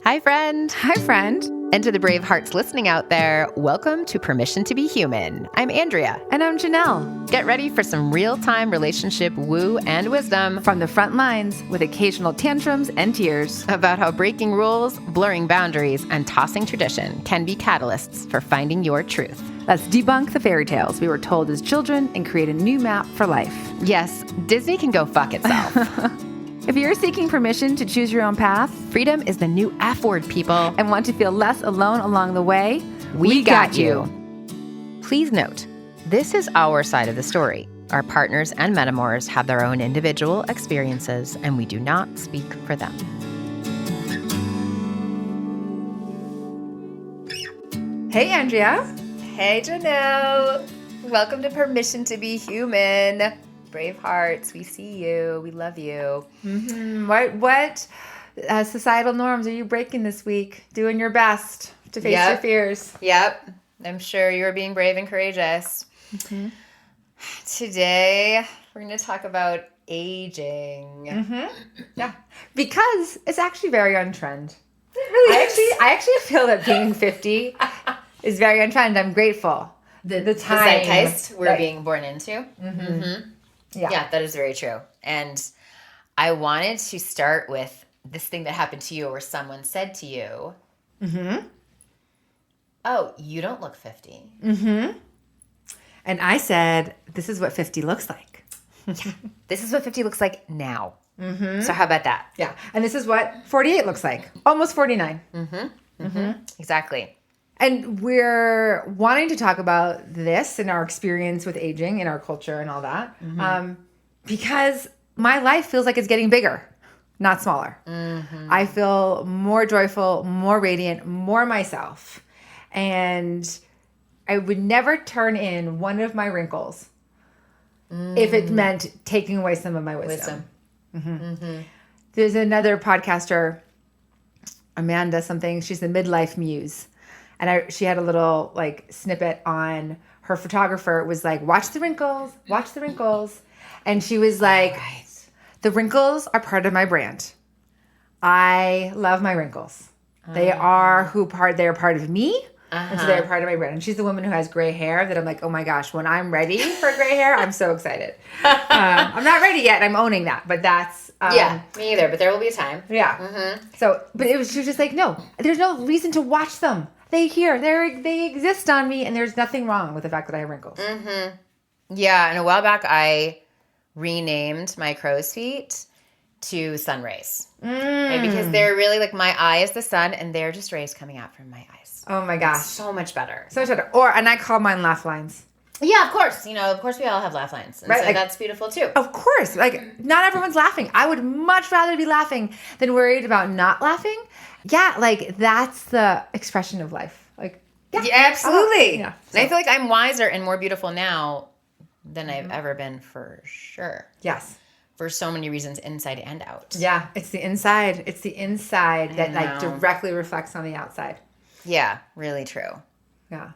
Hi, friend. Hi, friend. And to the brave hearts listening out there, welcome to Permission to be Human. I'm Andrea. And I'm Janelle. Get ready for some real-time relationship woo and wisdom from the front lines with occasional tantrums and tears about how breaking rules, blurring boundaries, and tossing tradition can be catalysts for finding your truth. Let's debunk the fairy tales we were told as children and create a new map for life. Yes, Disney can go fuck itself. If you're seeking permission to choose your own path, freedom is the new F word, people, and want to feel less alone along the way, we got you. Please note, this is our side of the story. Our partners and metamors have their own individual experiences, and we do not speak for them. Hey, Andrea. Hey, Janelle. Welcome to Permission to be Human. Brave hearts, we see you. We love you. Mm-hmm. What societal norms are you breaking this week? Doing your best to face your fears. Yep. I'm sure you're being brave and courageous. Mm-hmm. Today, we're going to talk about aging. Mm-hmm. Yeah. Because it's actually very on trend. It really I actually feel that being 50 is very on trend. I'm grateful. The time. The zeitgeist we're being born into. Mm-hmm. Mm-hmm. Yeah, that is very true. And I wanted to start with this thing that happened to you where someone said to you, oh, you don't look 50. Mm-hmm. And I said, this is what 50 looks like. Yeah. This is what 50 looks like now. Mm-hmm. So how about that? Yeah. And this is what 48 looks like. Almost 49. Mm-hmm. Mm-hmm. Exactly. And we're wanting to talk about this and our experience with aging in our culture and all that. Because my life feels like it's getting bigger, not smaller. Mm-hmm. I feel more joyful, more radiant, more myself. And I would never turn in one of my wrinkles if it meant taking away some of my wisdom. Mm-hmm. Mm-hmm. There's another podcaster, Amanda something. She's the Midlife Muse. And she had a little snippet on her photographer. It was like, watch the wrinkles, watch the wrinkles. And she was like, the wrinkles are part of my brand. I love my wrinkles. They are they are part of me. And so they're part of my brand. And she's the woman who has gray hair that I'm like, oh my gosh, when I'm ready for gray hair, I'm so excited. I'm not ready yet. I'm owning that. But that's... me either. But there will be a time. Yeah. Mm-hmm. So, but she was just like, no, there's no reason to watch them. They exist on me, and there's nothing wrong with the fact that I have wrinkles. Mm-hmm. Yeah, and a while back, I renamed my crow's feet to sun rays. Right? Because they're really like my eye is the sun, and they're just rays coming out from my eyes. Oh my gosh. It's so much better. So much better. And I call mine laugh lines. Yeah, of course. Of course we all have laugh lines. And right, so that's beautiful too. Of course. Not everyone's laughing. I would much rather be laughing than worried about not laughing. Yeah, that's the expression of life. Yeah, absolutely. Yeah. So. And I feel like I'm wiser and more beautiful now than I've ever been for sure. Yes. For so many reasons, inside and out. Yeah, it's the inside. It's the inside that directly reflects on the outside. Yeah, really true. Yeah.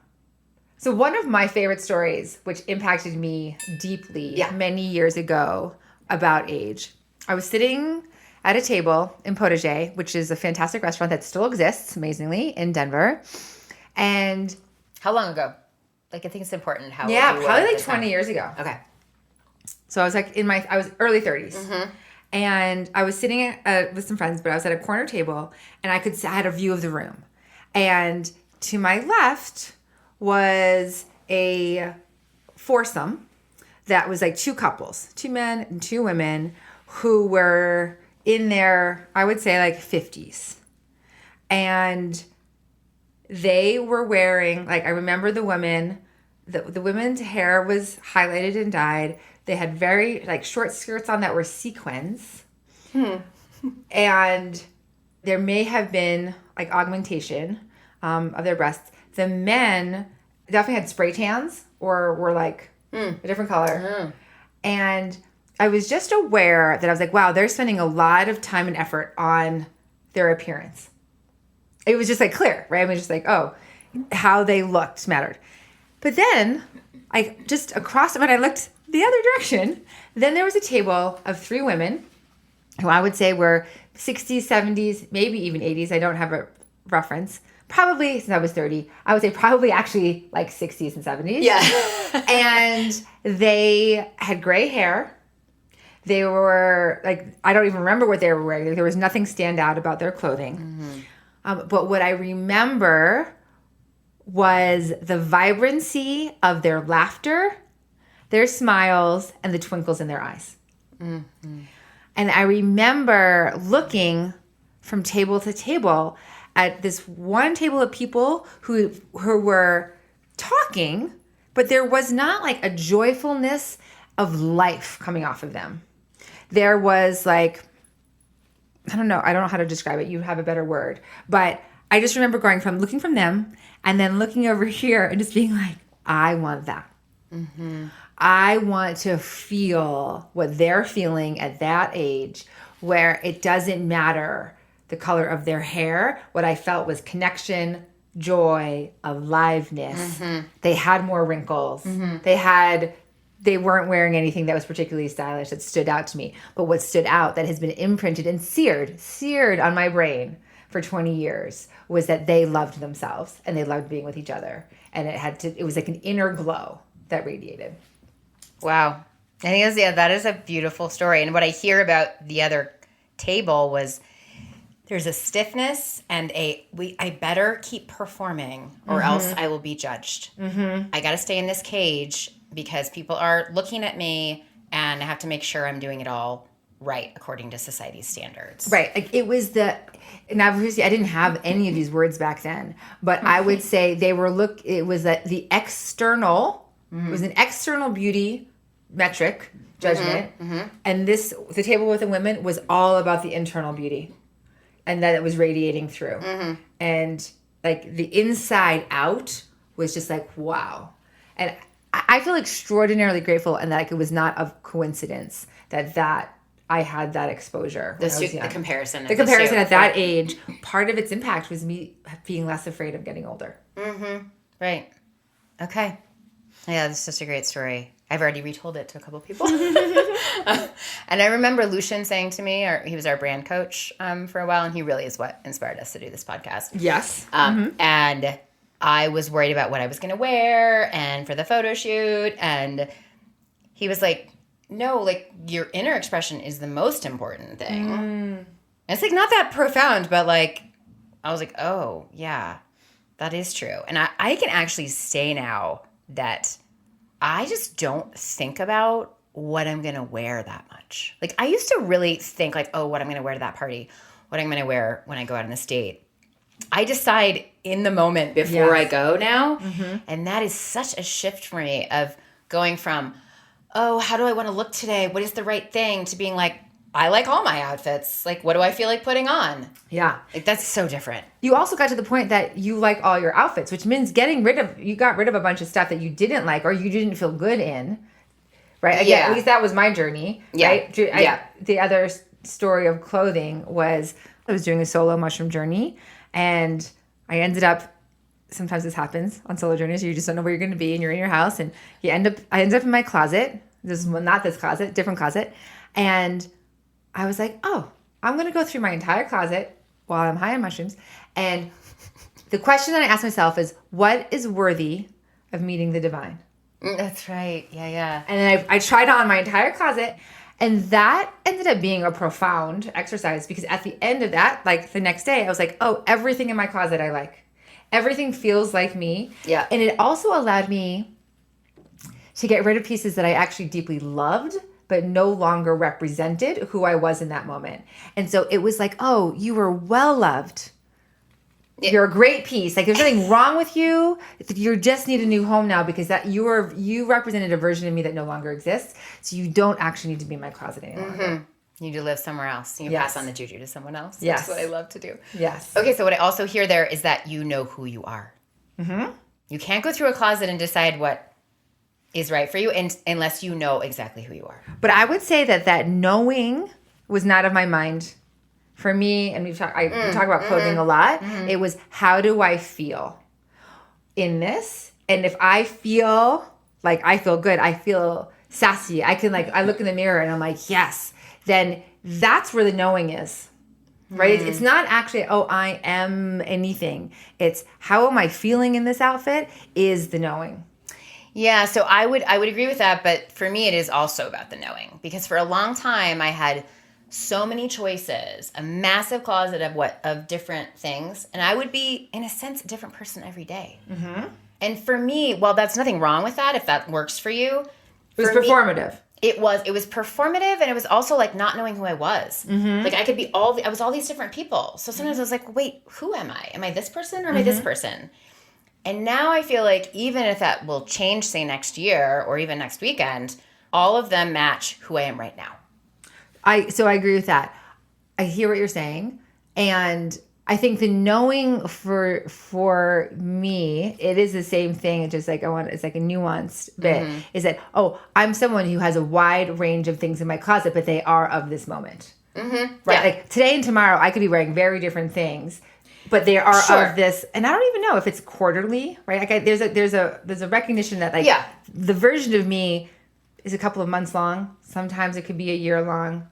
So one of my favorite stories, which impacted me deeply many years ago about age, I was sitting at a table in Potager, which is a fantastic restaurant that still exists, amazingly, in Denver. And how long ago? I think it's important how. Yeah, probably 20 years ago. Okay. So I was I was early 30s, and I was sitting with some friends, but I was at a corner table, and I had a view of the room, and to my left was a foursome that was two couples, 2 men and 2 women, who were in their, I would say, 50s. And they were wearing, I remember the women, the women's hair was highlighted and dyed. They had very, short skirts on that were sequins. And there may have been, augmentation of their breasts. The men definitely had spray tans or were, a different color. And I was just aware that I was like, wow, they're spending a lot of time and effort on their appearance. It was just clear, right? I was just how they looked mattered. But then I just across when I looked the other direction, then there was a table of 3 women who I would say were 60s, 70s, maybe even 80s. I don't have a reference. Probably since I was 30, I would say probably actually like 60s and 70s. Yeah. And they had gray hair. They were like, I don't even remember what they were wearing. There was nothing stand out about their clothing. But what I remember was the vibrancy of their laughter, their smiles, and the twinkles in their eyes. Mm-hmm. And I remember looking from table to table at this one table of people who were talking, but there was not like a joyfulness of life coming off of them. There was like, I don't know how to describe it. You have a better word. But I just remember looking from them and then looking over here and just being like, I want that. Mm-hmm. I want to feel what they're feeling at that age, where it doesn't matter the color of their hair. What I felt was connection, joy, aliveness. Mm-hmm. They had more wrinkles. Mm-hmm. They weren't wearing anything that was particularly stylish that stood out to me. But what stood out that has been imprinted and seared on my brain for 20 years was that they loved themselves and they loved being with each other. And it was like an inner glow that radiated. Wow. I think that is a beautiful story. And what I hear about the other table was there's a stiffness and I better keep performing or mm-hmm. else I will be judged. Mm-hmm. I got to stay in this cage because people are looking at me and I have to make sure I'm doing it all right according to society's standards. Right. Like and obviously I didn't have any of these words back then, but I would say it was the external, mm-hmm. it was an external beauty metric judgment. Mm-hmm. Mm-hmm. And the table with the women was all about the internal beauty and that it was radiating through. Mm-hmm. And like the inside out was just like, wow. And I feel extraordinarily grateful and that it was not a coincidence that I had that exposure. The comparison. The comparison at that age, part of its impact was me being less afraid of getting older. Mm-hmm. Right. Okay. Yeah, that's such a great story. I've already retold it to a couple of people. And I remember Lucian saying to me, he was our brand coach for a while, and he really is what inspired us to do this podcast. Yes. Mm-hmm. And I was worried about what I was going to wear and for the photo shoot. And he was like, no, like your inner expression is the most important thing. And it's like not that profound, but like I was like, oh, yeah, that is true. And I can actually say now that I just don't think about what I'm going to wear that much. Like I used to really think like, oh, what I'm going to wear to that party, what I'm going to wear when I go out on this date. I decide in the moment before I go now. Mm-hmm. And that is such a shift for me of going from, oh, how do I want to look today? What is the right thing? To being like, I like all my outfits. Like, what do I feel like putting on? Yeah. Like, that's so different. You also got to the point that you like all your outfits, which means you got rid of a bunch of stuff that you didn't like or you didn't feel good in. Right? Again, at least that was my journey. Yeah. Right? The other story of clothing was I was doing a solo mushroom journey and I ended up, sometimes this happens on solo journeys, you just don't know where you're going to be and you're in your house and I ended up in my closet. Not this closet, different closet. And I was like, oh, I'm going to go through my entire closet while I'm high on mushrooms. And the question that I asked myself is, what is worthy of meeting the divine? That's right. Yeah. And then I tried on my entire closet. And that ended up being a profound exercise because at the end of that, like the next day, I was like, oh, everything in my closet I like. Everything feels like me. Yeah. And it also allowed me to get rid of pieces that I actually deeply loved, but no longer represented who I was in that moment. And so it was like, oh, you were well loved. You're a great piece. Like there's nothing wrong with you. You just need a new home now because that you represented a version of me that no longer exists. So you don't actually need to be in my closet anymore. Mm-hmm. You need to live somewhere else. You pass on the juju to someone else. Yes. That's what I love to do. Yes. Okay, so what I also hear there is that you know who you are. Mm-hmm. You can't go through a closet and decide what is right for you unless you know exactly who you are. But I would say that knowing was not of my mind. For me, and we talk about clothing a lot, it was how do I feel in this? And if I feel like I feel good, I feel sassy, I look in the mirror and I'm like, yes, then that's where the knowing is. right? It's not actually, oh, I am anything. It's how am I feeling in this outfit is the knowing. Yeah, so I would agree with that, but for me it is also about the knowing, because for a long time I had so many choices, a massive closet of different things, and I would be in a sense a different person every day. Mm-hmm. And for me, well, that's nothing wrong with that if that works for you. It was performative. It was performative, and it was also like not knowing who I was. Mm-hmm. Like I could be I was all these different people. So sometimes I was like, wait, who am I? Am I this person or am I this person? And now I feel like even if that will change, say, next year or even next weekend, all of them match who I am right now. So I agree with that. I hear what you're saying. And I think the knowing for me, it is the same thing. It's just like it's like a nuanced bit. Mm-hmm. Is that, I'm someone who has a wide range of things in my closet, but they are of this moment. Mm-hmm. Right? Yeah. Like today and tomorrow, I could be wearing very different things. But they are of this, and I don't even know if it's quarterly, right? Like there's a recognition that the version of me is a couple of months long. Sometimes it could be a year long,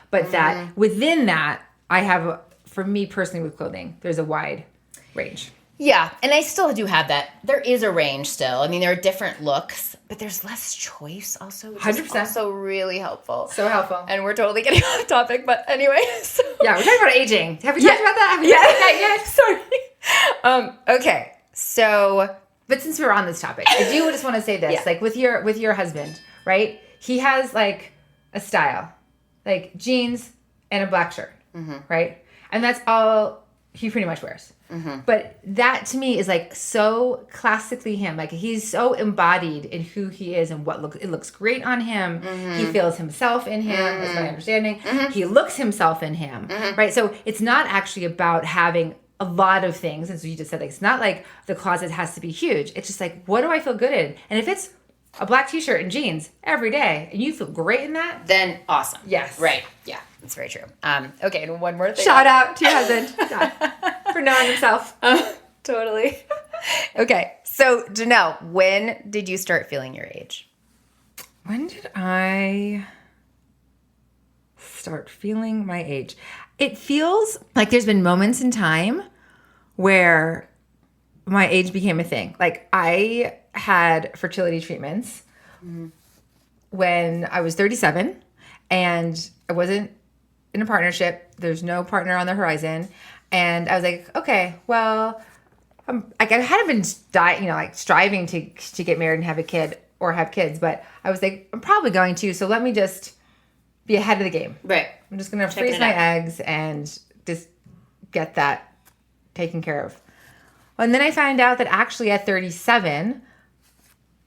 But that within that, I have, for me personally with clothing, there's a wide range. Yeah, and I still do have that. There is a range still. I mean, there are different looks, but there's less choice also, which 100%. Is also really helpful. So helpful. And we're totally getting off topic, but anyway. So. Yeah, we're talking about aging. Have we talked about that? Sorry. Okay, so... But since we're on this topic, I do just want to say this. Yeah. Like with your husband, right? He has like a style. Like jeans and a black shirt, right? And that's all he pretty much wears. Mm-hmm. But that to me is like so classically him. Like he's so embodied in who he is and it looks great on him. Mm-hmm. He feels himself in him, that's my understanding. Mm-hmm. He looks himself in him, right? So it's not actually about having a lot of things. And so you just said, like, it's not like the closet has to be huge. It's just like, what do I feel good in? And if it's a black t-shirt and jeans every day and you feel great in that, then awesome. Yes. Right. Yeah. That's very true. Okay, and one more thing. Shout out to your husband for knowing himself. Totally. Okay, so Janelle, when did you start feeling your age? When did I start feeling my age? It feels like there's been moments in time where my age became a thing. Like I had fertility treatments when I was 37 and I wasn't in a partnership. There's no partner on the horizon. And I was like, okay, well, I hadn't been striving to get married and have a kid or have kids, but I was like, I'm probably going to, so let me just be ahead of the game. Right. I'm just going to freeze my eggs and just get that taken care of. And then I found out that actually at 37,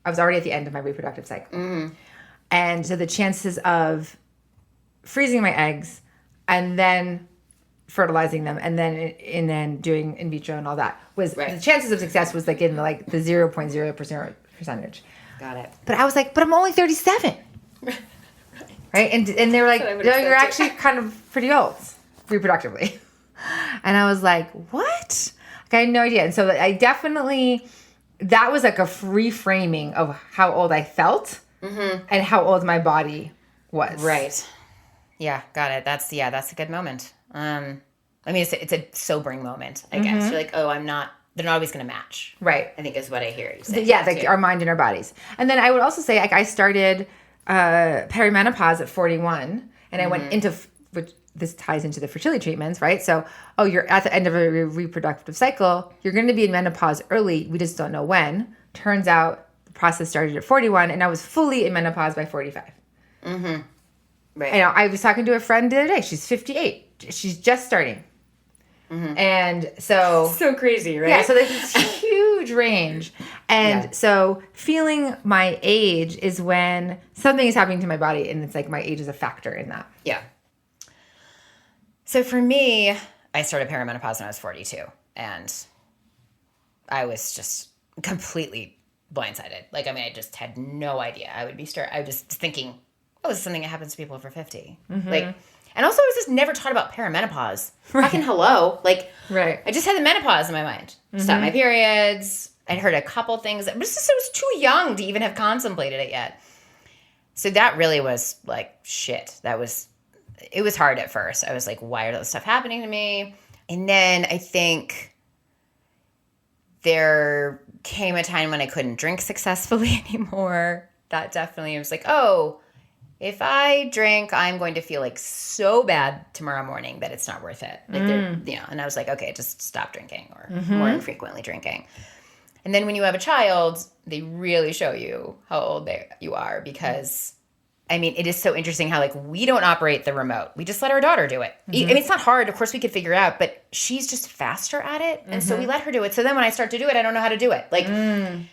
I was already at the end of my reproductive cycle. Mm-hmm. And so the chances of freezing my eggs and then fertilizing them and then doing in vitro and all that was the chances of success was like in the 0.0% percentage. Got it. But I was like, but I'm only 37. Right? And they were like, no, you're actually kind of pretty old reproductively. And I was like, what? Like, I had no idea. And so I definitely, that was like a reframing of how old I felt and how old my body was. Right. Yeah, got it. That's a good moment. I mean, it's a sobering moment, I guess. You're like, oh, they're not always going to match. Right. I think is what I hear you say. Yeah, like our mind and our bodies. And then I would also say, like, I started perimenopause at 41, and I went into, which this ties into the fertility treatments, right? So, you're at the end of a reproductive cycle. You're going to be in menopause early. We just don't know when. Turns out the process started at 41, and I was fully in menopause by 45. Mm-hmm. Right. I was talking to a friend the other day. She's 58. She's just starting. Mm-hmm. And so crazy, right? Yeah, so there's this huge range. And so feeling my age is when something is happening to my body and it's like my age is a factor in that. Yeah. So for me, I started perimenopause when I was 42 and I was just completely blindsided. Like, I mean, I just had no idea I would be I was just thinking, this is something that happens to people over 50. Mm-hmm. Like, and also I was just never taught about perimenopause. Right. Fucking hello. Like, right. I just had the menopause in my mind. Stopped my periods. I'd heard a couple things. But I was too young to even have contemplated it yet. So that really was like, shit. That was it was hard at first. I was like, why are this stuff happening to me? And then I think there came a time when I couldn't drink successfully anymore. That definitely was like, oh, if I drink, I'm going to feel like so bad tomorrow morning that it's not worth it. Like, and I was like, okay, just stop drinking or more infrequently drinking. And then when you have a child, they really show you how old you are because, I mean, it is so interesting how, like, we don't operate the remote. We just let our daughter do it. I mean, it's not hard. Of course, we could figure it out, but she's just faster at it. And so we let her do it. So then when I start to do it, I don't know how to do it. Like, and,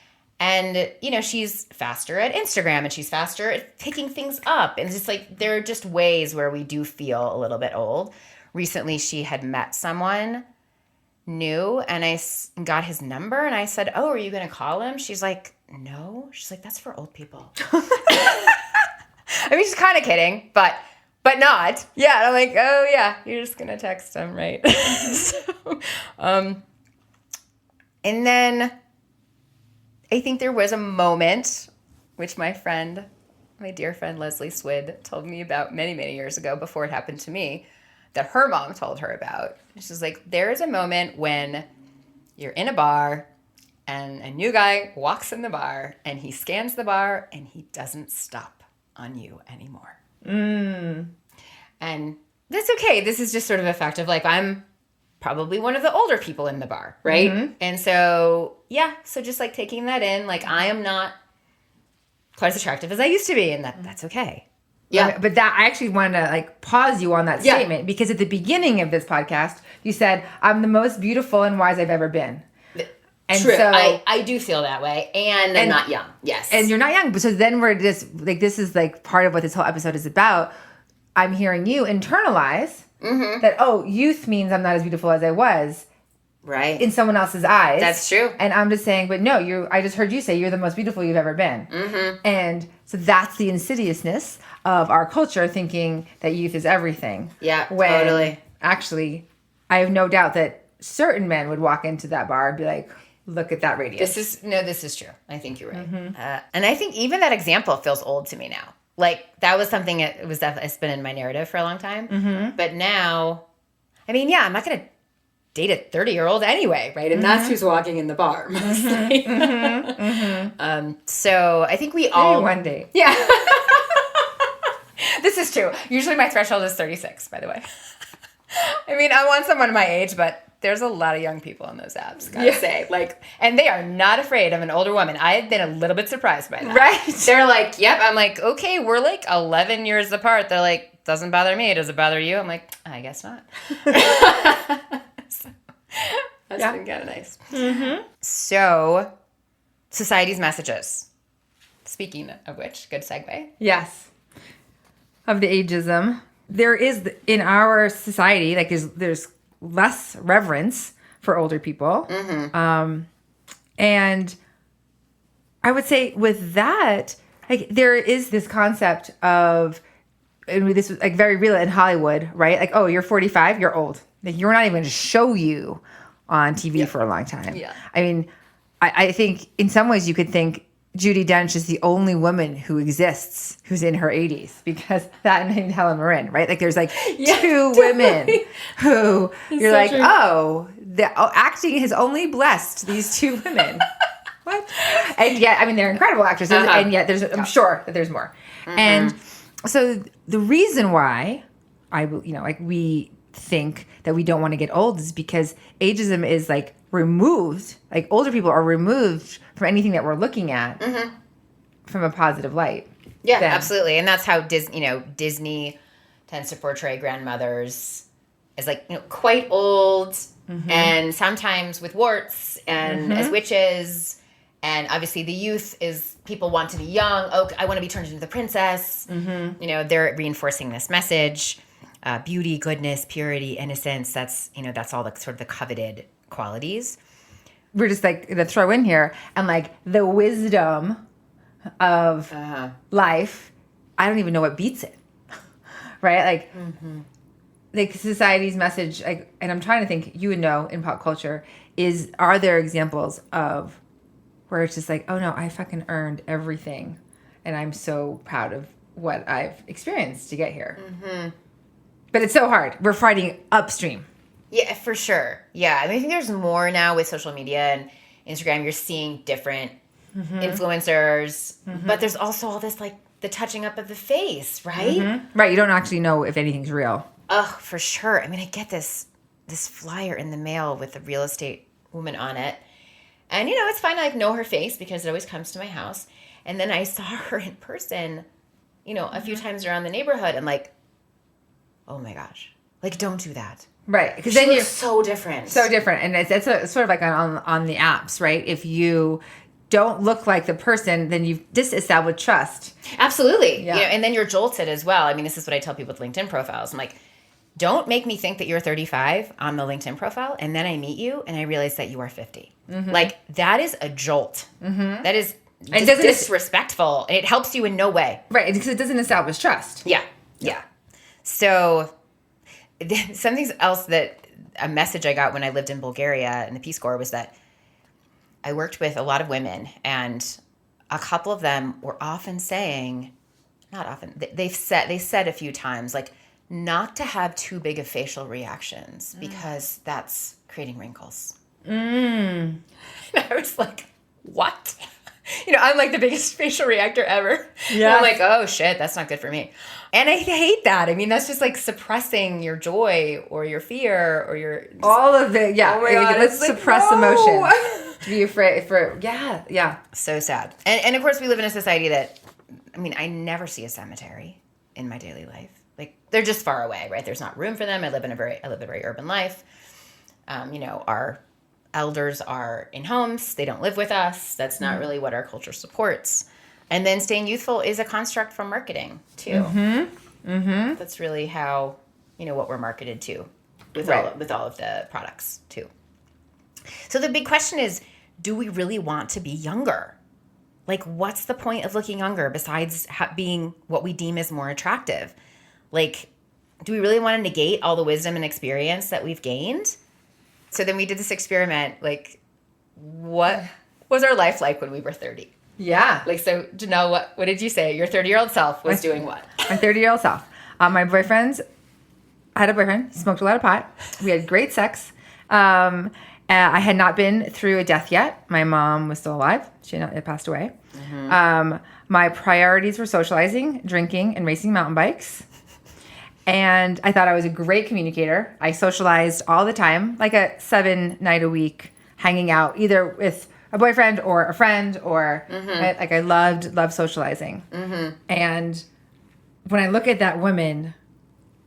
she's faster at Instagram and she's faster at picking things up. And it's just like, there are just ways where we do feel a little bit old. Recently, she had met someone new and I got his number and I said, oh, are you going to call him? She's like, no. She's like, that's for old people. I mean, she's kind of kidding, but not. Yeah. And I'm like, oh yeah, you're just going to text him, right? And then I think there was a moment, which my dear friend Leslie Swid told me about many, many years ago before it happened to me, that her mom told her about. She's like, there is a moment when you're in a bar and a new guy walks in the bar and he scans the bar and he doesn't stop on you anymore. And that's okay. This is just sort of a fact of like, I'm probably one of the older people in the bar, right? And so, yeah, so just like taking that in, like I am not quite as attractive as I used to be, and that's okay. Yeah. But that, I actually wanted to like pause you on that statement because at the beginning of this podcast, you said, I'm the most beautiful and wise I've ever been. And true. So, I do feel that way. And I'm not young. Yes. And you're not young. So then we're just like, this is like part of what this whole episode is about. I'm hearing you internalize that, oh, youth means I'm not as beautiful as I was. Right. In someone else's eyes. That's true. And I'm just saying, but no, I just heard you say you're the most beautiful you've ever been. And so that's the insidiousness of our culture thinking that youth is everything. Yeah, when totally. Actually, I have no doubt that certain men would walk into that bar and be like, look at that radius. This is true. I think you're right. And I think even that example feels old to me now. Like that was something it's been in my narrative for a long time. But now, I mean, yeah, I'm not going to date a 30-year-old anyway, right? And that's who's walking in the bar mostly. So I think we all... one day. Yeah. This is true. Usually my threshold is 36, by the way. I mean, I want someone my age, but there's a lot of young people on those apps, gotta say. Like, and they are not afraid of an older woman. I have been a little bit surprised by that. Right. They're like, yep. I'm like, okay, we're like 11 years apart. They're like, doesn't bother me. Does it bother you? I'm like, I guess not. That's been kind of nice. So, society's messages. Speaking of which, good segue. Yes. Of the ageism. There is, in our society, like there's less reverence for older people. And I would say with that, like there is this concept of, and this was like very real in Hollywood, right? Like, oh, you're 45, you're old. Like you're not even going to show you on TV for a long time. Yeah. I mean, I think in some ways you could think Judi Dench is the only woman who exists who's in her 80s because that and Helen Mirren, right? Like there's like two women who you're so like, true. Acting has only blessed these two women. What? And yet, I mean, they're incredible actresses, and yet I'm sure that there's more. And so the reason why we think that we don't want to get old is because ageism is like removed, like older people are removed from anything that we're looking at from a positive light. Yeah, absolutely. And that's how Disney tends to portray grandmothers as like, quite old and sometimes with warts and as witches. And obviously the youth is people want to be young. Oh, I want to be turned into the princess. They're reinforcing this message. Beauty, goodness, purity, innocence. That's all the sort of the coveted qualities. We're just like to throw in here and like the wisdom of life. I don't even know what beats it, right? Like, like society's message. Like, and I'm trying to think. You would know in pop culture are there examples of where it's just like, oh no, I fucking earned everything, and I'm so proud of what I've experienced to get here. But it's so hard. We're fighting upstream. Yeah, for sure. Yeah. I think there's more now with social media and Instagram. You're seeing different influencers, but there's also all this like the touching up of the face, right? Right. You don't actually know if anything's real. Oh, for sure. I mean, I get this flyer in the mail with a real estate woman on it. And, it's fine. I like know her face because it always comes to my house. And then I saw her in person, a few times around the neighborhood and like, oh my gosh, like don't do that. Right. Because then you're so different. So different. And it's sort of like on the apps, right? If you don't look like the person, then you've disestablished trust. Absolutely. Yeah. And then you're jolted as well. I mean, this is what I tell people with LinkedIn profiles. I'm like, don't make me think that you're 35 on the LinkedIn profile, and then I meet you and I realize that you are 50. Like, that is a jolt. That is disrespectful. And it helps you in no way. Right, because it doesn't establish trust. Yeah. So, something else a message I got when I lived in Bulgaria in the Peace Corps was that I worked with a lot of women, and a couple of them were often saying, not often, they said a few times, like, not to have too big of facial reactions because that's creating wrinkles. And I was like, what? I'm like the biggest facial reactor ever. Yeah. I'm like, oh shit, that's not good for me. And I hate that. I mean, that's just like suppressing your joy or your fear or your... all of it, yeah. Oh my God, let's suppress emotion. To be afraid for... Yeah. So sad. And of course, we live in a society that... I mean, I never see a cemetery in my daily life. Like, they're just far away, right? There's not room for them. I live a very urban life. Our elders are in homes. They don't live with us. That's not really what our culture supports. And then staying youthful is a construct from marketing, too. That's really how, what we're marketed to with all of the products, too. So the big question is, do we really want to be younger? Like, what's the point of looking younger besides being what we deem as more attractive? Like, do we really want to negate all the wisdom and experience that we've gained? So then we did this experiment. Like, what was our life like when we were 30? Yeah. Like, so Janelle, what did you say? Your 30-year-old self was doing what? My 30-year-old self. I had a boyfriend, smoked a lot of pot. We had great sex. I had not been through a death yet. My mom was still alive. She had passed away. My priorities were socializing, drinking, and racing mountain bikes. And I thought I was a great communicator. I socialized all the time, like a 7-night-a-week hanging out, either with a boyfriend or a friend or like I loved socializing. And when I look at that woman,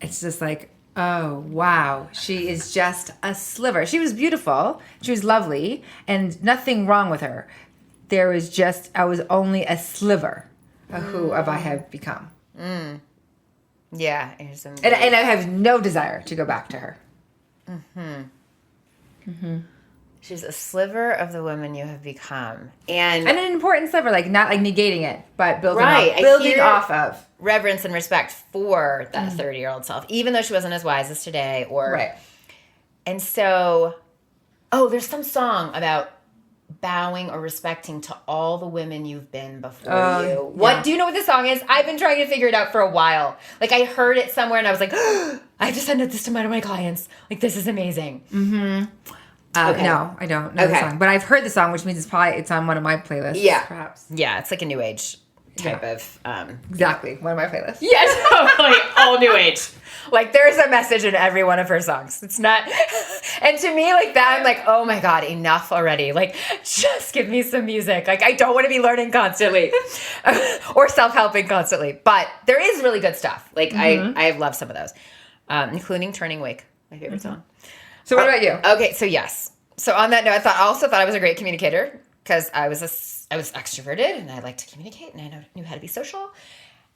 it's just like, oh, wow. She is just a sliver. She was beautiful. She was lovely and nothing wrong with her. I was only a sliver of who I have become. Yeah. And I have no desire to go back to her. She's a sliver of the woman you have become. And an important sliver, like not like negating it, but building off of. Reverence and respect for that 30-year-old self, even though she wasn't as wise as today. Right. And so, there's some song about bowing or respecting to all the women you've been before you. What do you know what this song is? I've been trying to figure it out for a while. Like, I heard it somewhere and I was like, I have to send this to one of my clients. Like, this is amazing. No, I don't know the song, but I've heard the song, which means it's on one of my playlists. Yeah, perhaps. Yeah, it's like a new age type of. Exactly, one of my playlists. Yes, totally, all new age. Like, there's a message in every one of her songs. It's not, and to me, like that, I'm like, oh my God, enough already. Like, just give me some music. Like, I don't want to be learning constantly, or self-helping constantly. But there is really good stuff. Like, I have loved some of those, including "Turning Wake," my favorite song. So what about you? Okay, so yes. So on that note, I also thought I was a great communicator because I was extroverted and I liked to communicate and I knew how to be social.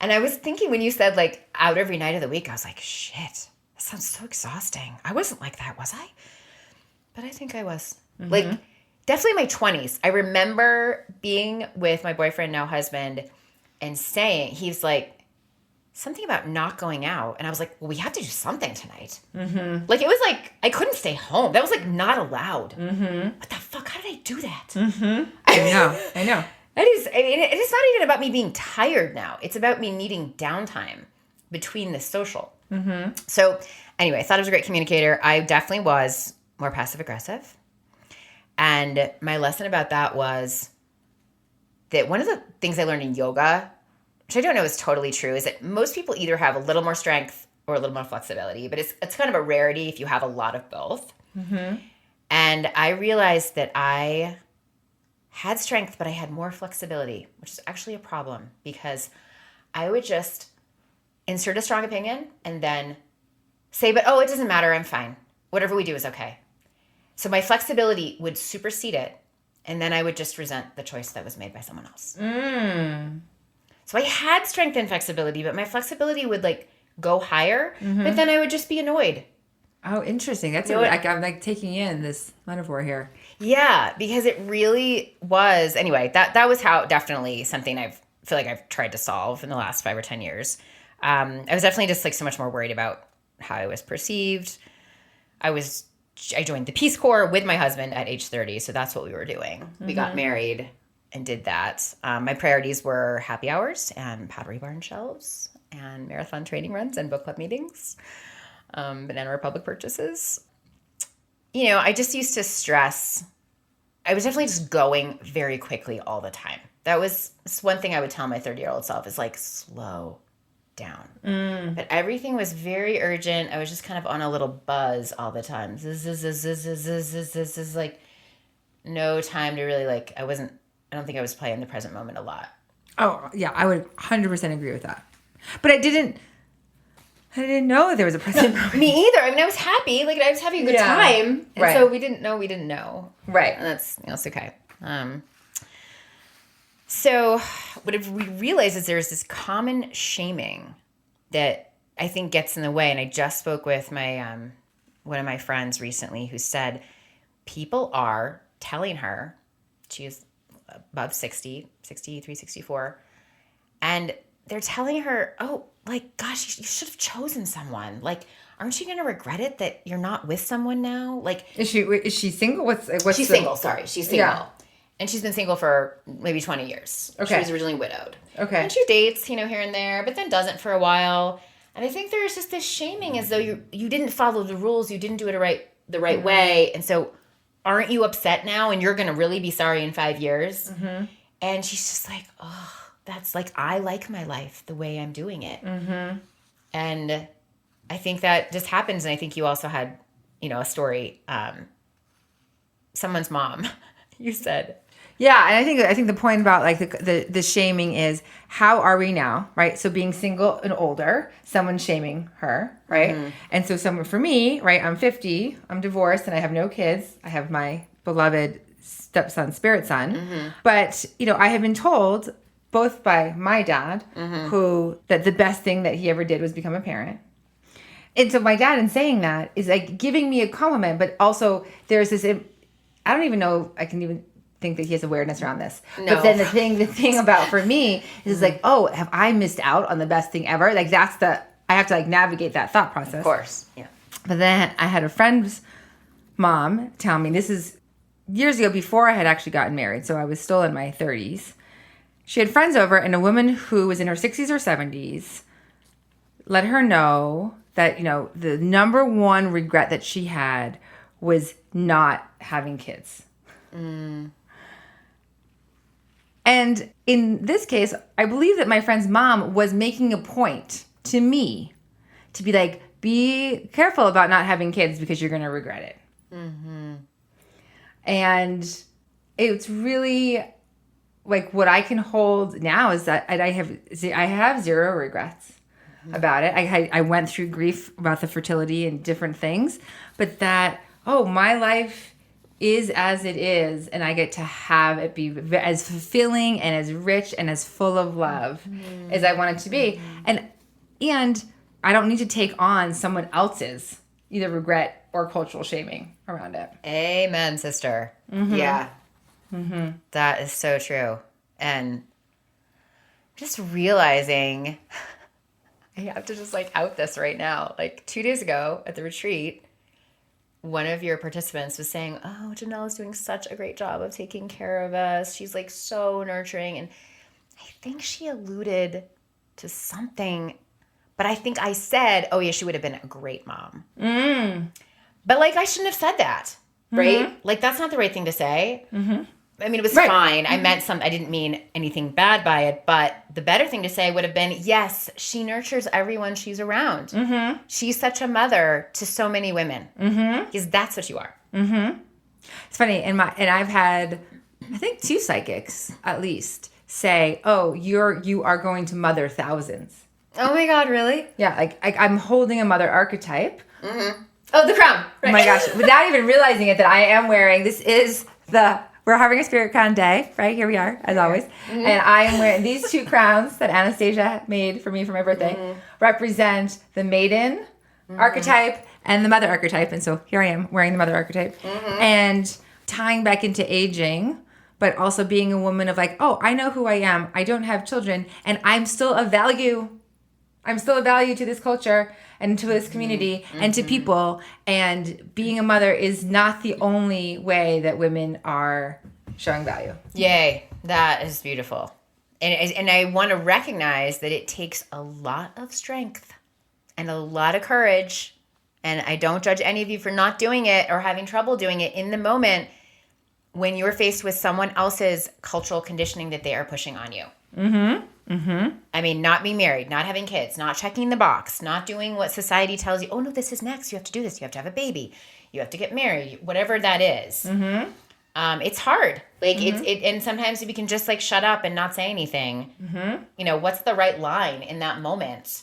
And I was thinking when you said like out every night of the week, I was like, shit, that sounds so exhausting. I wasn't like that, was I? But I think I was. Like, definitely my 20s. I remember being with my boyfriend, now husband, and saying, he's like, something about not going out. And I was like, well, we have to do something tonight. Like, it was like, I couldn't stay home. That was like not allowed. What the fuck? How did I do that? I know. It's not even about me being tired now. It's about me needing downtime between the social. So anyway, I thought I was a great communicator. I definitely was more passive aggressive. And my lesson about that was that one of the things I learned in yoga, which I don't know is totally true, is that most people either have a little more strength or a little more flexibility, but it's kind of a rarity if you have a lot of both. And I realized that I had strength, but I had more flexibility, which is actually a problem because I would just insert a strong opinion and then say, but it doesn't matter, I'm fine. Whatever we do is okay. So my flexibility would supersede it, and then I would just resent the choice that was made by someone else. So I had strength and flexibility, but my flexibility would like go higher, but then I would just be annoyed. Oh, interesting. That's I'm like taking in this metaphor here. Yeah, because it really was. Anyway, that was how definitely something I feel like I've tried to solve in the last 5 or 10 years. I was definitely just like so much more worried about how I was perceived. I joined the Peace Corps with my husband at age 30, so that's what we were doing. We got married and did that. My priorities were happy hours and Pottery Barn shelves and marathon training runs and book club meetings, Banana Republic purchases. I just used to stress. I was definitely just going very quickly all the time. That's one thing I would tell my 30-year-old self is like, slow down. But everything was very urgent. I was just kind of on a little buzz all the time. This like no time to really like, I don't think I was playing the present moment a lot. Oh, yeah, I would 100% agree with that. But I didn't know there was a present moment. Me either. I mean, I was happy. Like, I was having a good time. And so we didn't know. Right. And that's okay. So what we realize is there's this common shaming that I think gets in the way. And I just spoke with my one of my friends recently who said people are telling her, she's above 60, 63, 64, and they're telling her, oh, like, gosh, you should have chosen someone. Like, aren't you going to regret it that you're not with someone now? Like, is she single? She's single. Sorry, she's single. Yeah. And she's been single for maybe 20 years. Okay. She was originally widowed. Okay. And she dates, here and there, but then doesn't for a while. And I think there's just this shaming as though you didn't follow the rules, you didn't do it the right way. And so aren't you upset now? And you're going to really be sorry in 5 years? And she's just like, oh, that's like, I like my life the way I'm doing it. And I think that just happens. And I think you also had, a story, someone's mom, you said. Yeah, and I think the point about like the shaming is how are we now, right? So being single and older, someone's shaming her, right? And so for me, right, I'm 50, I'm divorced, and I have no kids. I have my beloved stepson, spirit son. But, I have been told both by my dad, that the best thing that he ever did was become a parent. And so my dad, in saying that, is like giving me a compliment, but also there's this, I don't even know, I can even think that he has awareness around this. No. But then the thing about for me is like, oh, have I missed out on the best thing ever? Like I have to like navigate that thought process. Of course. Yeah. But then I had a friend's mom tell me, this is years ago before I had actually gotten married. So I was still in my 30s. She had friends over, and a woman who was in her 60s or 70s let her know that, the number one regret that she had was not having kids. And in this case, I believe that my friend's mom was making a point to me to be like, be careful about not having kids because you're going to regret it. And it's really like what I can hold now is that I have zero regrets about it. I went through grief about the fertility and different things, but that, my life is as it is, and I get to have it be as fulfilling and as rich and as full of love as I want it to be. And I don't need to take on someone else's either regret or cultural shaming around it. Amen, sister. Yeah. That is so true. And just realizing, I have to just like out this right now. Like 2 days ago at the retreat, one of your participants was saying, oh, Janelle is doing such a great job of taking care of us. She's like so nurturing. And I think she alluded to something But I think I said, oh yeah, she would have been a great mom. But like, I shouldn't have said that, right? Like, that's not the right thing to say. I mean, it was fine. I meant I didn't mean anything bad by it. But the better thing to say would have been, yes, she nurtures everyone she's around. She's such a mother to so many women. Because that's what you are. It's funny. And I've had, I think, 2 psychics at least say, oh, you are going to mother thousands. Oh my God, really? Yeah, like I'm holding a mother archetype. Oh, the crown. Right. Oh my gosh, without even realizing it, that I am wearing, we're having a Spirit Crown day, right? Here we are, as always. And I am wearing these 2 crowns that Anastasia made for me for my birthday, represent the maiden archetype and the mother archetype. And so here I am wearing the mother archetype. And tying back into aging, but also being a woman of like, oh, I know who I am. I don't have children, and I'm still a value. I'm still a value to this culture and to this community and to people. And being a mother is not the only way that women are showing value. Yay. That is beautiful. And I want to recognize that it takes a lot of strength and a lot of courage. And I don't judge any of you for not doing it or having trouble doing it in the moment when you're faced with someone else's cultural conditioning that they are pushing on you. I mean, not being married, not having kids, not checking the box, not doing what society tells you. Oh, no, this is next. You have to do this. You have to have a baby. You have to get married, whatever that is. It's hard. Like, and sometimes if you can just like shut up and not say anything, you know, what's the right line in that moment?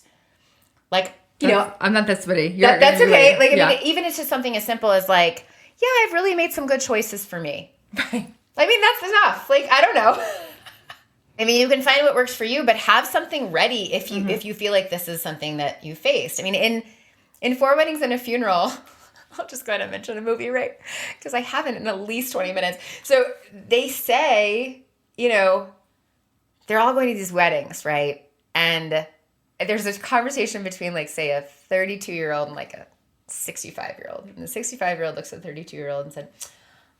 Like, you know, I'm not that sweaty. That's okay. Like, I mean, even it's just something as simple as like, yeah, I've really made some good choices for me. Right. I mean, that's enough. Like, I don't know. I mean, you can find what works for you, but have something ready if you feel like this is something that you faced. I mean, in 4 Weddings and a Funeral, I'll just go ahead and mention a movie, right? Because I haven't in at least 20 minutes. So they say, you know, they're all going to these weddings, right? And there's this conversation between, like, say, a 32-year-old and, like, a 65-year-old. And the 65-year-old looks at the 32-year-old and said,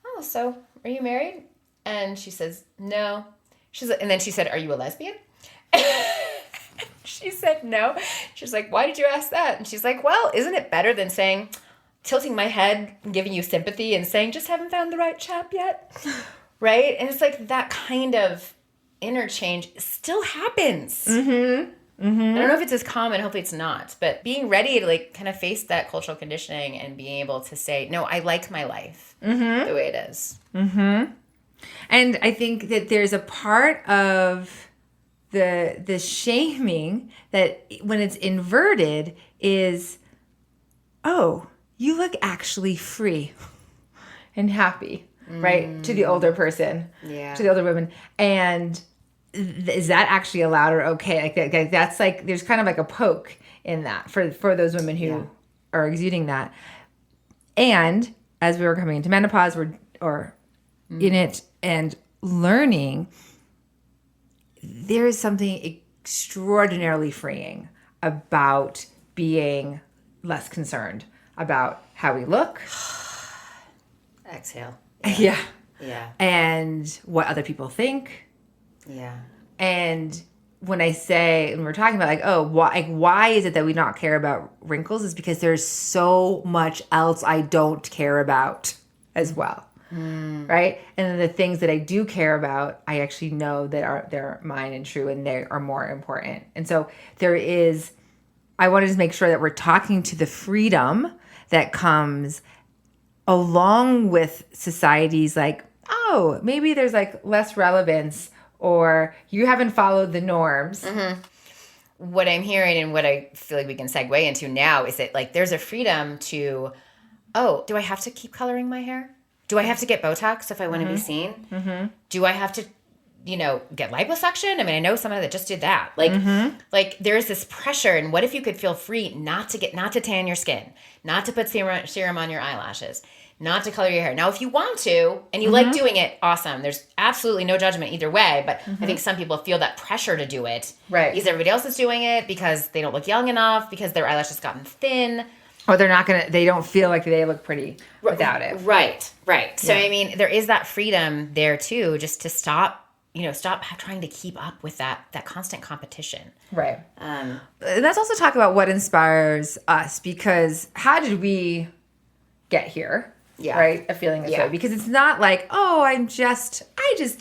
oh, so are you married? And she says, no. And then she said, are you a lesbian? She said, no. She's like, why did you ask that? And she's like, well, isn't it better than saying, tilting my head and giving you sympathy and saying, just haven't found the right chap yet? Right? And it's like that kind of interchange still happens. I don't know if it's as common. Hopefully it's not. But being ready to like kind of face that cultural conditioning and being able to say, no, I like my life the way it is. And I think that there's a part of the shaming that when it's inverted is, oh, you look actually free and happy, right? To the older person, to the older woman. And is that actually allowed or okay? Like that's like, there's kind of like a poke in that for those women who are exuding that. And as we were coming into menopause, in it and learning, there is something extraordinarily freeing about being less concerned about how we look. Exhale. Yeah. And what other people think. Yeah. And when we're talking about like, oh, why is it that we not care about wrinkles? Is because there's so much else I don't care about as well. Right? And then the things that I do care about, I actually know that they're mine and true, and they are more important. And so I wanted to make sure that we're talking to the freedom that comes along with society's like, oh, maybe there's like less relevance or you haven't followed the norms. What I'm hearing and what I feel like we can segue into now is that like there's a freedom to, oh, do I have to keep coloring my hair? Do I have to get Botox if I want to be seen? Do I have to, get liposuction? I mean, I know someone that just did that. Like there's this pressure. And what if you could feel free not to tan your skin, not to put serum on your eyelashes, not to color your hair? Now, if you want to and you like doing it, awesome. There's absolutely no judgment either way. But I think some people feel that pressure to do it. Right. Because everybody else is doing it, because they don't look young enough, because their eyelashes gotten thin. Or they don't feel like they look pretty without it. Right. So, I mean, there is that freedom there, too, just to stop stop trying to keep up with that constant competition. Right. Let's also talk about what inspires us, because how did we get here? Yeah. Right? Of feeling this way. Because it's not like, oh, I just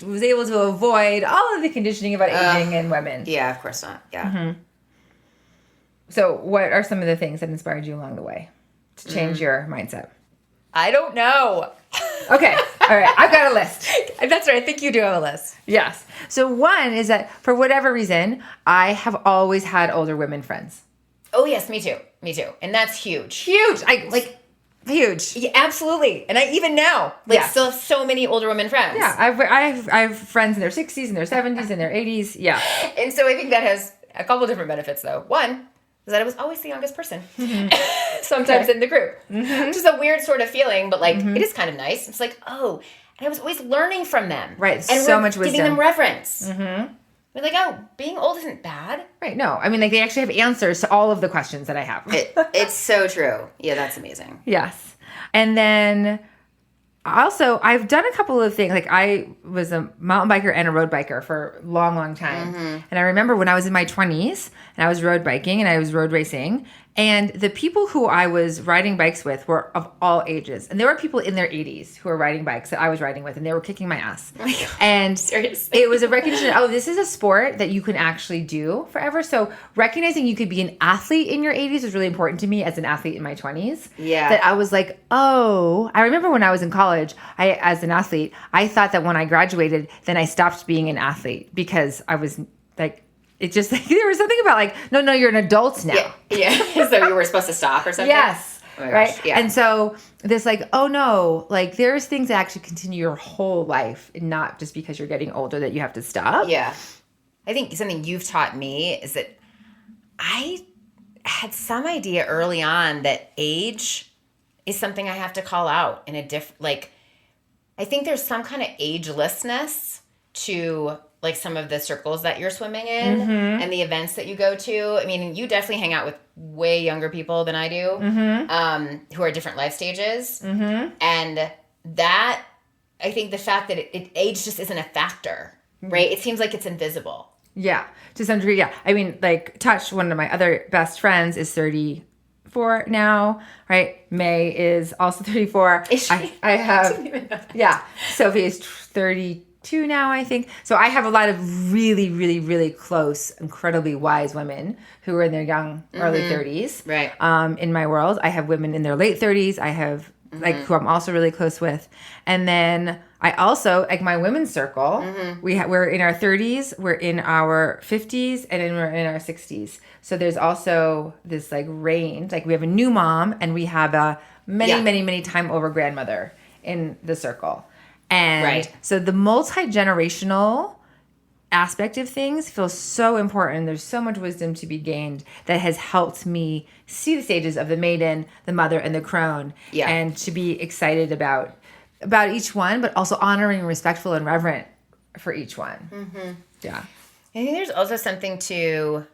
was able to avoid all of the conditioning about aging and women. Yeah, of course not. Yeah. So what are some of the things that inspired you along the way to change your mindset? I don't know. Okay. All right. I've got a list. That's right. I think you do have a list. Yes. So one is that for whatever reason, I have always had older women friends. Oh, yes. Me too. And that's huge. Huge. Huge. Yeah, absolutely. And I even now, still have so many older women friends. Yeah. I have friends in their 60s and their 70s and their 80s. Yeah. And so I think that has a couple different benefits, though. One is that I was always the youngest person sometimes in the group. Which is a weird sort of feeling, but it is kind of nice. It's like, oh, and I was always learning from them. Right. And so much wisdom. Giving them reverence. We're like, oh, being old isn't bad. Right. No. I mean, they actually have answers to all of the questions that I have. It's so true. Yeah, that's amazing. Yes. And then also, I've done a couple of things. I was a mountain biker and a road biker for a long, long time. And I remember when I was in my 20s and I was road biking and I was road racing, and the people who I was riding bikes with were of all ages. And there were people in their 80s who were riding bikes that I was riding with, and they were kicking my ass. Oh my God. And Seriously. it was a recognition, this is a sport that you can actually do forever. So recognizing you could be an athlete in your 80s was really important to me as an athlete in my 20s. Yeah. That I was like, I remember when I was in college, as an athlete, I thought that when I graduated, then I stopped being an athlete because I was it just there was something about no, you're an adult now. Yeah. So you were supposed to stop or something? Yes. Oh my right. gosh. Yeah. And so this oh no, there's things that actually continue your whole life, and not just because you're getting older that you have to stop. Yeah. I think something you've taught me is that I had some idea early on that age is something I have to call out in a I think there's some kind of agelessness to some of the circles that you're swimming in and the events that you go to. I mean, you definitely hang out with way younger people than I do, who are different life stages. And that, I think the fact that age just isn't a factor, right? It seems like it's invisible. Yeah, to some degree, yeah. I mean, Touch, one of my other best friends, is 34 now, right? May is also 34. Is she? I have, yeah. Sophie is 32 now, I think. So I have a lot of really, really, really close, incredibly wise women who are in their young, early 30s. Right. In my world, I have women in their late 30s. I have who I'm also really close with. And then I also, my women's circle, we're in our 30s, we're in our 50s, and then we're in our 60s. So there's also this range. We have a new mom, and we have a many time over grandmother in the circle. And so the multi-generational aspect of things feels so important. There's so much wisdom to be gained that has helped me see the stages of the maiden, the mother, and the crone, and to be excited about each one, but also honoring and respectful and reverent for each one. Yeah. I think there's also something to,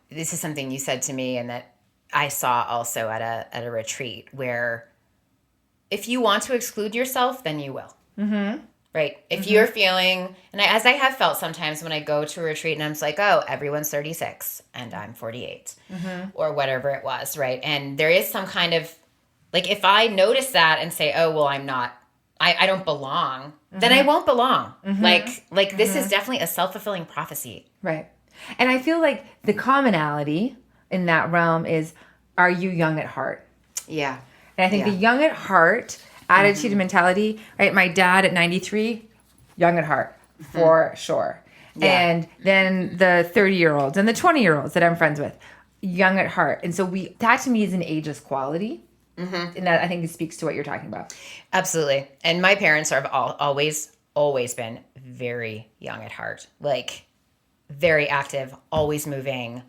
this is something you said to me and that I saw also at a retreat, where if you want to exclude yourself, then you will. Right? If you're feeling, and as I have felt sometimes when I go to a retreat and I'm just like, oh, everyone's 36 and I'm 48 or whatever it was, right? And there is some kind of, if I notice that and say, oh, well, I'm not, I don't belong, then I won't belong. This is definitely a self-fulfilling prophecy. Right. And I feel like the commonality in that realm is, are you young at heart? Yeah. And I think the young at heart attitude and mentality, right? My dad at 93, young at heart, for sure. Yeah. And then the 30-year-olds and the 20-year-olds that I'm friends with, young at heart. And so that to me is an ageless quality. And that I think it speaks to what you're talking about. Absolutely. And my parents have always been very young at heart. Very active, always moving,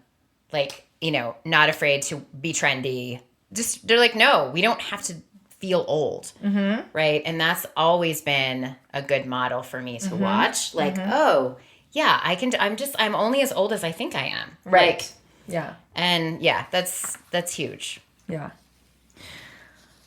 not afraid to be trendy. Just, they're no, we don't have to feel old, right? And that's always been a good model for me to watch. Oh, yeah, I'm only as old as I think I am. Right. Yeah. And yeah, that's huge. Yeah.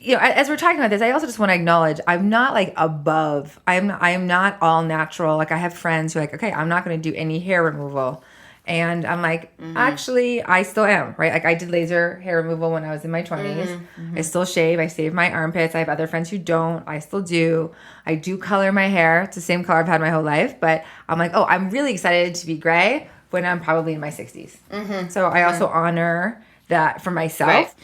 as we're talking about this, I also just want to acknowledge I'm not like above. I am not all natural. Like I have friends who are like, okay, I'm not going to do any hair removal. And I'm like, actually, I still am, right? Like I did laser hair removal when I was in my 20s. I still shave. I shave my armpits. I have other friends who don't. I still do. I do color my hair. It's the same color I've had my whole life. But I'm like, oh, I'm really excited to be gray when I'm probably in my 60s. So I also honor that for myself. Right.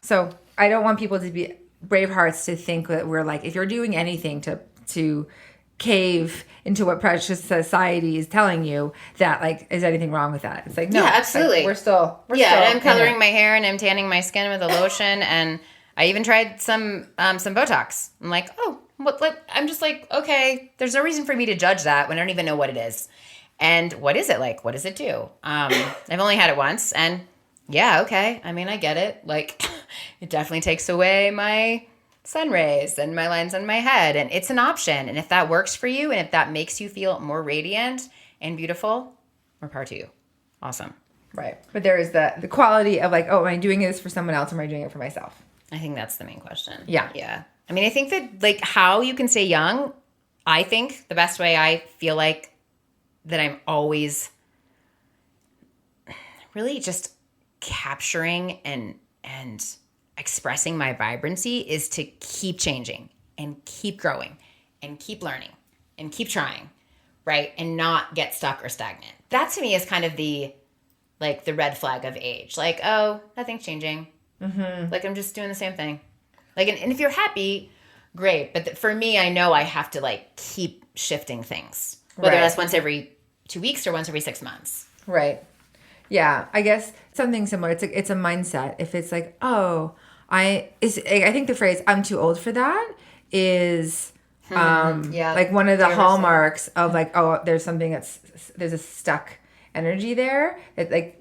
So I don't want people to be brave hearts to think that we're like, if you're doing anything to cave into what precious society is telling you, that like is anything wrong with that? It's like no, yeah, absolutely. Like, we're still and I'm coloring my hair and I'm tanning my skin with a lotion, and I even tried some Botox. I'm like, oh, I'm just like, okay, there's no reason for me to judge that when I don't even know what it is, and what is it like? What does it do? I've only had it once, and yeah, okay. I mean, I get it. Like, it definitely takes away my sun rays and my lines on my head, and it's an option. And if that works for you and if that makes you feel more radiant and beautiful, more power to you. Awesome. Right. But there is the quality of like, oh, am I doing this for someone else or am I doing it for myself? I think that's the main question. Yeah. I mean, I think that like how you can stay young, I think the best way I feel like that I'm always really just capturing and expressing my vibrancy is to keep changing and keep growing and keep learning and keep trying, right? And not get stuck or stagnant. That to me is kind of the red flag of age. Like, oh, nothing's changing. Like I'm just doing the same thing. Like, and if you're happy, great. But for me, I know I have to like keep shifting things, whether that's once every 2 weeks or once every 6 months. Right. Yeah, I guess something similar. It's a mindset. If it's like, oh, I think the phrase "I'm too old for that" is like one of the hallmarks of like, oh, there's a stuck energy there. That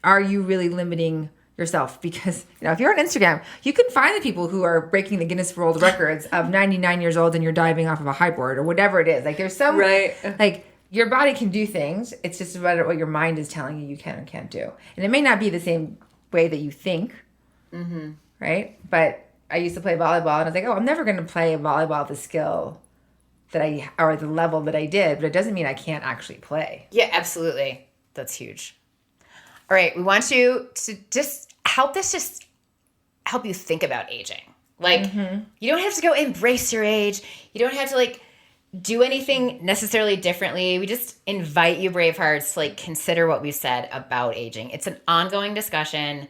are you really limiting yourself? Because if you're on Instagram, you can find the people who are breaking the Guinness World Records of 99 years old and you're diving off of a high board or whatever it is. Like there's some like. Your body can do things. It's just about what your mind is telling you can or can't do. And it may not be the same way that you think, right? But I used to play volleyball, and I was like, oh, I'm never going to play volleyball at the skill or the level that I did. But it doesn't mean I can't actually play. Yeah, absolutely. That's huge. All right. We want you to just help you think about aging. Like, you don't have to go embrace your age. You don't have to, like, do anything necessarily differently. We just invite you, brave hearts, to like consider what we've said about aging. It's an ongoing discussion,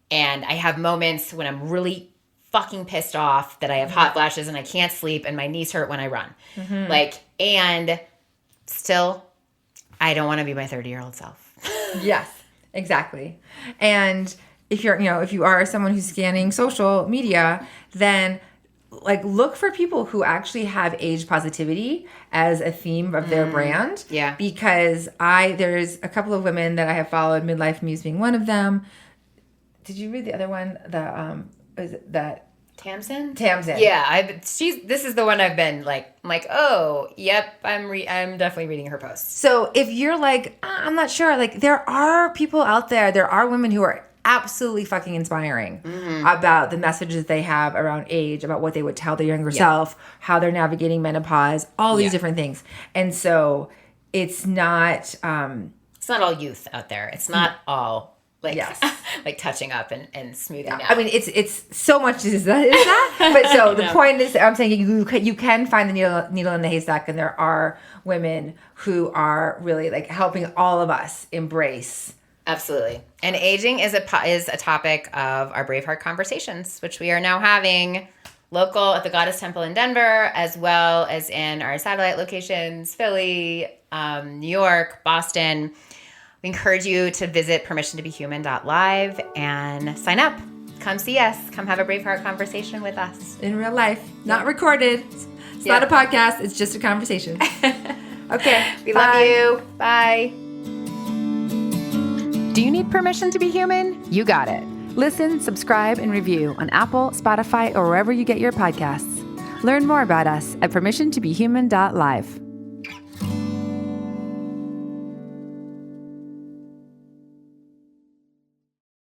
and I have moments when I'm really fucking pissed off that I have hot flashes and I can't sleep and my knees hurt when I run. Like, and still, I don't want to be my 30-year-old self. Yes, exactly. And if you are someone who's scanning social media, then like look for people who actually have age positivity as a theme of their brand. Yeah. Because there's a couple of women that I have followed, Midlife Muse being one of them. Did you read the other one? Is it that Tamsen? Tamsen. Yeah, this is the one I've been like, I'm like, oh, yep, I'm definitely reading her posts. So if you're like, I'm not sure, like there are people out there, there are women who are absolutely fucking inspiring about the messages they have around age, about what they would tell their younger self, how they're navigating menopause, all these different things. And so it's not all youth out there. It's not all like like touching up and smoothing out. I mean, it's so much is that. But so the point is, I'm saying you can find the needle in the haystack, and there are women who are really like helping all of us embrace. Absolutely. And aging is a topic of our Braveheart Conversations, which we are now having local at the Goddess Temple in Denver, as well as in our satellite locations, Philly, New York, Boston. We encourage you to visit permissiontobehuman.live and sign up. Come see us. Come have a Braveheart conversation with us. In real life. Not recorded. It's not a podcast. It's just a conversation. Okay. We love you. Bye. Do you need permission to be human? You got it. Listen, subscribe, and review on Apple, Spotify, or wherever you get your podcasts. Learn more about us at permissiontobehuman.live.